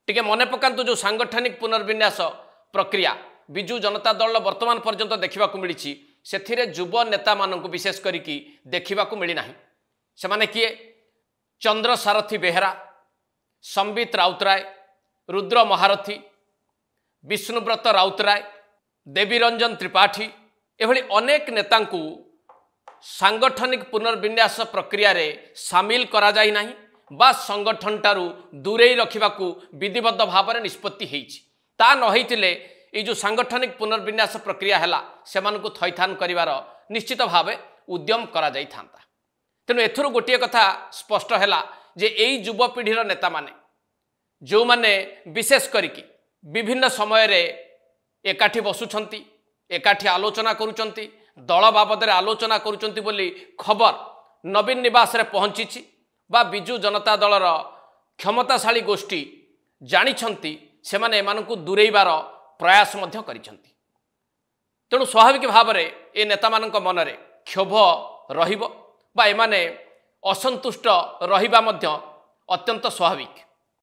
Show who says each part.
Speaker 1: टिके मने पकांतु जो सांगठनिक पुनर्विन्यास प्रक्रिया विजु जनता दल वर्तमान पर्यंत देखा मिली से युव नेता मानक विशेष करिकी देखा मिलना से माने किए चंद्र सारथी बेहेरा, संबित राउतराय, रुद्र महारथी, विष्णुव्रत राउतराय, देवीरंजन त्रिपाठी एभली अनेक नेता सांगठनिक पुनर्विन्यास प्रक्रिया रे सामिल करा जाई नाही बा संगठन टारू दूरे रखा विधिबद्ध भाव में निष्पत्ति होती ता नहींले ये जो सांगठनिक पुनर्विन्यास प्रक्रिया है से थैथान करिवार निश्चित भाव उद्यम करा जाई थांता। तेणु एथुरु गोटे कथा स्पष्ट है जे यही युवपीढ़ीर नेता माने जो माने विशेष करिकी विभिन्न समय रे एकाठी बसुछंती, एकाठी आलोचना करुचंती, दल बाबद आलोचना करुचंती बोली खबर नवीन निवास रे पहुंची बा विजु जनता दलर क्षमताशाली गोष्ठी जानिछंती से माने एमानकु दूरेइबार प्रयास मध्य करिछंती। तेणु स्वाभाविक भाव में ए नेता मानक मनरे क्षोभ रहिबो बा एमाने असंतुष्ट रहिबा मध्य अत्यंत स्वाभाविक।